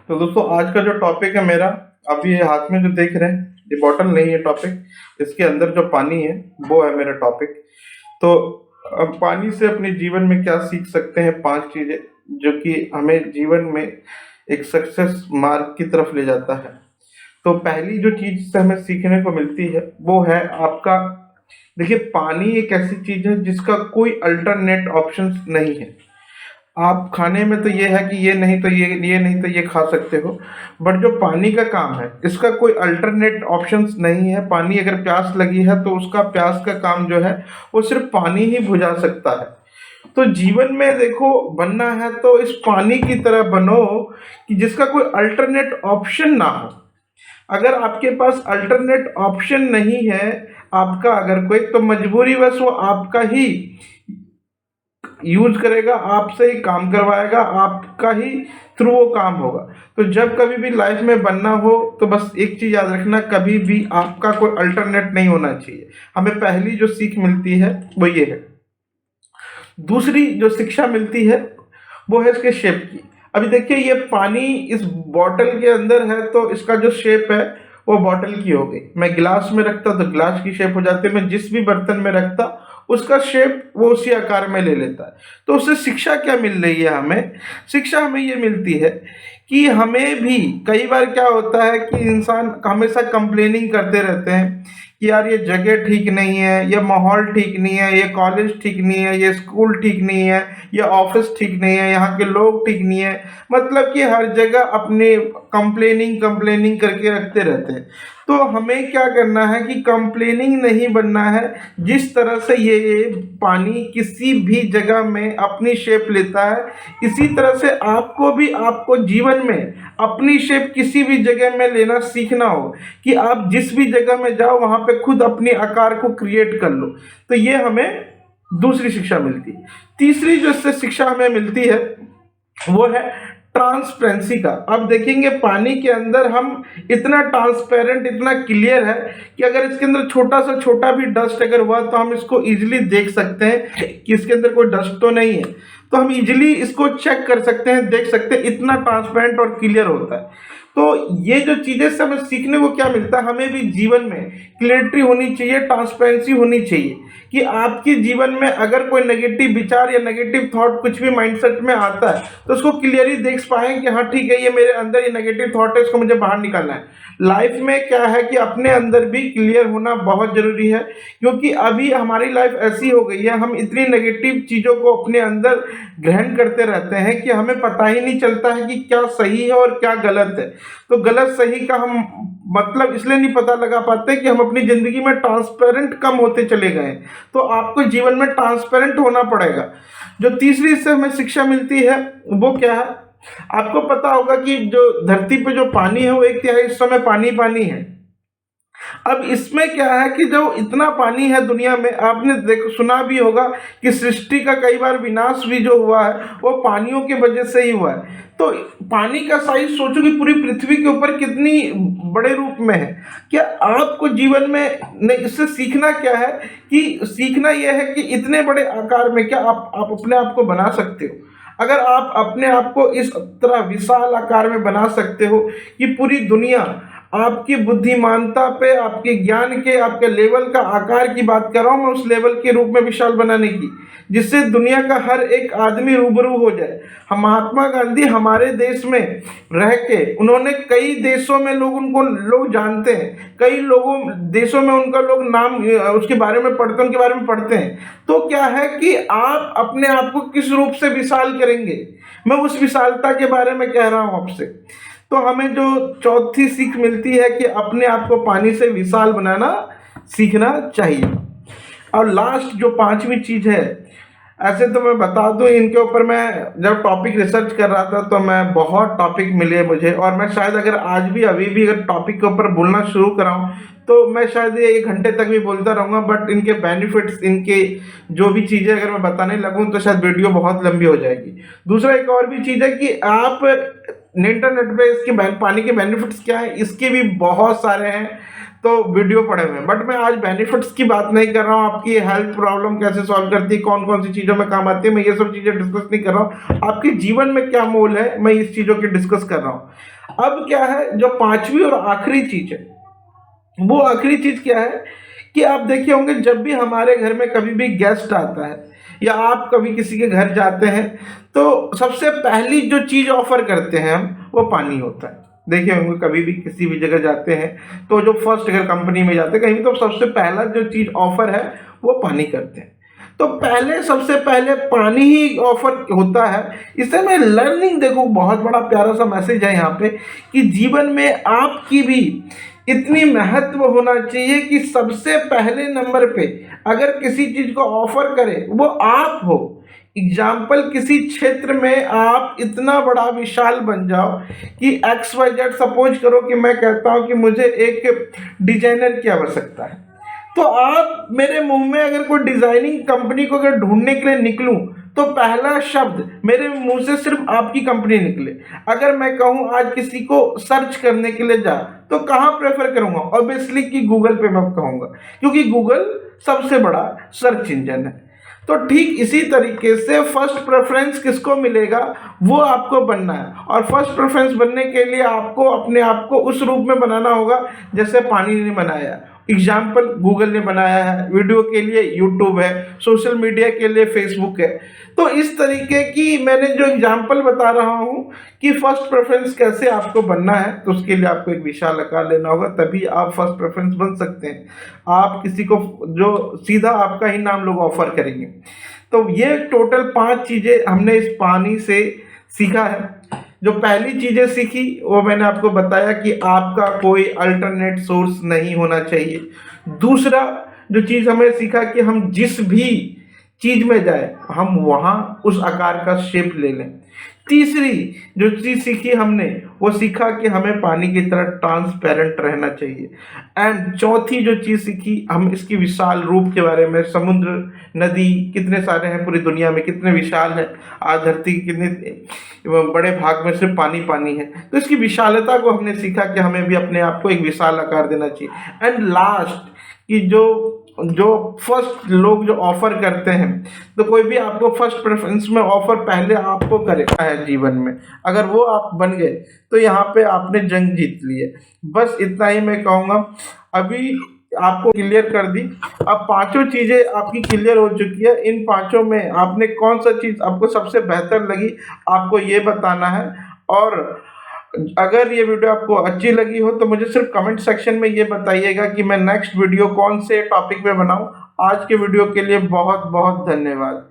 तो दोस्तों आज का जो टॉपिक है मेरा, आप ये हाथ में जो देख रहे हैं, ये बॉटल नहीं है टॉपिक, इसके अंदर जो पानी है वो है मेरा टॉपिक। तो अब पानी से अपने जीवन में क्या सीख सकते हैं, 5 चीजें जो कि हमें जीवन में एक सक्सेस मार्ग की तरफ ले जाता है। तो पहली जो चीज से हमें सीखने को मिलती है वो है आपका, देखिए पानी एक ऐसी चीज है जिसका कोई अल्टरनेट ऑप्शन नहीं है। आप खाने में तो ये है कि ये नहीं तो ये नहीं तो ये खा सकते हो, बट जो पानी का काम है इसका कोई अल्टरनेट ऑप्शंस नहीं है। पानी अगर प्यास लगी है तो उसका प्यास का काम जो है वो सिर्फ पानी ही बुझा सकता है। तो जीवन में देखो, बनना है तो इस पानी की तरह बनो कि जिसका कोई अल्टरनेट ऑप्शन ना हो। अगर आपके पास अल्टरनेट ऑप्शन नहीं है आपका, अगर कोई, तो मजबूरी बस वो आपका ही यूज करेगा, आपसे ही काम करवाएगा, आपका ही थ्रू वो काम होगा। तो जब कभी भी लाइफ में बनना हो तो बस एक चीज याद रखना, कभी भी आपका कोई अल्टरनेट नहीं होना चाहिए। हमें पहली जो सीख मिलती है वो ये है। दूसरी जो शिक्षा मिलती है वो है इसके शेप की। अभी देखिए ये पानी इस बॉटल के अंदर है तो इसका जो शेप है वो बॉटल की हो गई। मैं गिलास में रखता तो गिलास की शेप हो जाती है, मैं जिस भी बर्तन में रखता उसका शेप वो उसी आकार में ले लेता है। तो उससे शिक्षा क्या मिल रही है हमें? शिक्षा हमें ये मिलती है कि हमें भी, कई बार क्या होता है कि इंसान हमेशा कंप्लेनिंग करते रहते हैं कि यार ये जगह ठीक नहीं है, ये माहौल ठीक नहीं है, ये कॉलेज ठीक नहीं है, ये स्कूल ठीक नहीं है, ये ऑफिस ठीक नहीं है, यहाँ के लोग ठीक नहीं है। मतलब कि हर जगह अपने कंप्लेनिंग कंप्लेनिंग करके रखते रहते हैं। तो हमें क्या करना है कि कंप्लेनिंग नहीं बनना है। जिस तरह से ये पानी किसी भी जगह में अपनी शेप लेता है, इसी तरह से आपको भी, आपको जीवन में अपनी शेप किसी भी जगह में लेना सीखना हो कि आप जिस भी जगह में जाओ वहां पे खुद अपने आकार को क्रिएट कर लो। तो ये हमें दूसरी शिक्षा मिलती है। तीसरी जो इससे शिक्षा हमें मिलती है वो है ट्रांसपेरेंसी का। अब देखेंगे पानी के अंदर हम इतना ट्रांसपेरेंट, इतना क्लियर है कि अगर इसके अंदर छोटा सा छोटा भी डस्ट अगर हुआ तो हम इसको इजीली देख सकते हैं कि इसके अंदर कोई डस्ट तो नहीं है। तो हम इजीली इसको चेक कर सकते हैं, देख सकते हैं, इतना ट्रांसपेरेंट और क्लियर होता है। तो ये जो चीजें से हमें सीखने को क्या मिलता है, हमें भी जीवन में क्लियरिटी होनी चाहिए, ट्रांसपेरेंसी होनी चाहिए कि आपके जीवन में अगर कोई नेगेटिव विचार या नेगेटिव थॉट कुछ भी माइंडसेट में आता है तो उसको क्लियरली देख पाएं कि हाँ ठीक है, ये मेरे अंदर ये नेगेटिव थॉट है, इसको मुझे बाहर निकालना है। लाइफ में क्या है कि अपने अंदर भी क्लियर होना बहुत जरूरी है, क्योंकि अभी हमारी लाइफ ऐसी हो गई है, हम इतनी नेगेटिव चीजों को अपने अंदर ग्रहण करते रहते हैं कि हमें पता ही नहीं चलता है कि क्या सही है और क्या गलत है। तो गलत सही का हम मतलब इसलिए नहीं पता लगा पाते कि हम अपनी जिंदगी में ट्रांसपेरेंट कम होते चले गए। तो आपको जीवन में ट्रांसपेरेंट होना पड़ेगा। जो तीसरी इससे हमें शिक्षा मिलती है वो क्या है, आपको पता होगा कि जो धरती पे जो पानी है वो 1/3 इस समय पानी पानी है। अब इसमें क्या है कि जो इतना पानी है दुनिया में, आपने देखो सुना भी होगा कि सृष्टि का कई बार विनाश भी जो हुआ है वो पानियों की वजह से ही हुआ है। तो पानी का साइज सोचो कि पूरी पृथ्वी के ऊपर कितनी बड़े रूप में है। क्या आपको जीवन में इससे सीखना क्या है कि सीखना यह है कि इतने बड़े आकार में क्या आप अपने आप को बना सकते हो। अगर आप अपने आप को इस तरह विशाल आकार में बना सकते हो कि पूरी दुनिया आपकी बुद्धिमानता पे, आपके ज्ञान के, आपके लेवल का आकार की बात कर रहा हूं मैं, उस लेवल के रूप में विशाल बनाने की, जिससे दुनिया का हर एक आदमी रूबरू हो जाए। हम महात्मा गांधी हमारे देश में रह के, उन्होंने कई देशों में उनको लोग जानते हैं, कई लोगों देशों में उनका लोग नाम उसके बारे में पढ़ते हैं, उनके बारे में पढ़ते हैं। तो क्या है कि आप अपने आप को किस रूप से विशाल करेंगे, मैं उस विशालता के बारे में कह रहा हूं आपसे। तो हमें जो चौथी सीख मिलती है कि अपने आप को पानी से विशाल बनाना सीखना चाहिए। और लास्ट जो 5वीं चीज है, ऐसे तो मैं बता दूं, इनके ऊपर मैं जब टॉपिक रिसर्च कर रहा था तो मैं बहुत टॉपिक मिले मुझे, और मैं शायद अगर आज भी अभी भी अगर टॉपिक के ऊपर बोलना शुरू कराऊं तो मैं शायद ये 1 घंटे तक भी बोलता रहूंगा। बट इनके बेनिफिट्स, इनके जो भी चीज़ें अगर मैं बताने लगूं तो शायद वीडियो बहुत लंबी हो जाएगी। दूसरा एक और भी चीज़ है कि आप इंटरनेट पे इसके पानी के बेनिफिट्स क्या है, इसके भी बहुत सारे हैं। तो वीडियो पड़े हुए हैं। बट मैं आज बेनिफिट्स की बात नहीं कर रहा हूँ, आपकी हेल्थ प्रॉब्लम कैसे सॉल्व करती है, कौन कौन सी चीज़ों में काम आती है, मैं ये सब चीज़ें डिस्कस नहीं कर रहा हूँ। आपके जीवन में क्या मोल है, मैं इस चीज़ों की डिस्कस कर रहा हूँ। अब क्या है, जो पांचवी और आखिरी चीज़ है, वो आखिरी चीज़ क्या है कि आप देखे होंगे जब भी हमारे घर में कभी भी गेस्ट आता है या आप कभी किसी के घर जाते हैं, तो सबसे पहली जो चीज़ ऑफर करते हैं हम, वो पानी होता है। देखे होंगे कभी भी किसी भी जगह जाते हैं तो जो फर्स्ट, अगर कंपनी में जाते हैं कहीं, तो सबसे पहला जो चीज़ ऑफर है वो पानी करते हैं। तो पहले, सबसे पहले पानी ही ऑफर होता है। इससे मैं लर्निंग देखो, बहुत बड़ा प्यारा सा मैसेज है यहाँ पे कि जीवन में आपकी भी इतनी महत्व होना चाहिए कि सबसे पहले नंबर पे अगर किसी चीज को ऑफर करे वो आप हो। एग्जाम्पल, किसी क्षेत्र में आप इतना बड़ा विशाल बन जाओ कि XYZ, सपोज करो कि मैं कहता हूं कि मुझे एक डिजाइनर की आवश्यकता है, तो आप मेरे मुंह में अगर कोई डिजाइनिंग कंपनी को अगर ढूंढने के लिए निकलूं, तो पहला शब्द मेरे मुंह से सिर्फ आपकी कंपनी निकले। अगर मैं कहूं आज किसी को सर्च करने के लिए जा, तो कहां प्रेफर करूंगा? ऑब्वियसली कि गूगल पे मैं कहूंगा, क्योंकि गूगल सबसे बड़ा सर्च इंजन है। तो ठीक इसी तरीके से फर्स्ट प्रेफरेंस किसको मिलेगा, वो आपको बनना है। और फर्स्ट प्रेफरेंस बनने के लिए आपको अपने आप को उस रूप में बनाना होगा जैसे पानी ने बनाया। एग्जाम्पल, गूगल ने बनाया है, वीडियो के लिए यूट्यूब है, सोशल मीडिया के लिए फेसबुक है। तो इस तरीके की मैंने जो एग्जाम्पल बता रहा हूँ कि फर्स्ट प्रेफरेंस कैसे आपको बनना है, तो उसके लिए आपको एक विशाल आकार लेना होगा, तभी आप फर्स्ट प्रेफरेंस बन सकते हैं। आप किसी को जो सीधा आपका ही नाम लोग ऑफर करेंगे। तो ये टोटल 5 चीज़ें हमने इस पानी से सीखा है। जो पहली चीजें सीखी वो मैंने आपको बताया कि आपका कोई अल्टरनेट सोर्स नहीं होना चाहिए। दूसरा जो चीज हमें सीखा कि हम जिस भी चीज में जाए हम वहां उस आकार का शेप ले लें। तीसरी जो चीज सीखी हमने, वो सीखा कि हमें पानी की तरह ट्रांसपेरेंट रहना चाहिए। एंड चौथी जो चीज सीखी, हम इसकी विशाल रूप के बारे में, समुद्र, नदी कितने सारे हैं पूरी दुनिया में, कितने विशाल है, आज धरती के कितने बड़े भाग में सिर्फ पानी पानी है। तो इसकी विशालता को हमने सीखा कि हमें भी अपने आप को एक विशाल आकार देना चाहिए। एंड लास्ट कि जो फर्स्ट लोग जो ऑफर करते हैं, तो कोई भी आपको फर्स्ट प्रेफरेंस में ऑफर पहले आपको करेगा है जीवन में, अगर वो आप बन गए तो यहाँ पे आपने जंग जीत ली है। बस इतना ही मैं कहूँगा। अभी आपको क्लियर कर दी, अब 5 चीजें आपकी क्लियर हो चुकी है। इन 5 में आपने कौन सा चीज आपको सबसे बेहतर लगी, आपको ये बताना है। और अगर ये वीडियो आपको अच्छी लगी हो तो मुझे सिर्फ कमेंट सेक्शन में ये बताइएगा कि मैं नेक्स्ट वीडियो कौन से टॉपिक पे बनाऊं। आज के वीडियो के लिए बहुत बहुत धन्यवाद।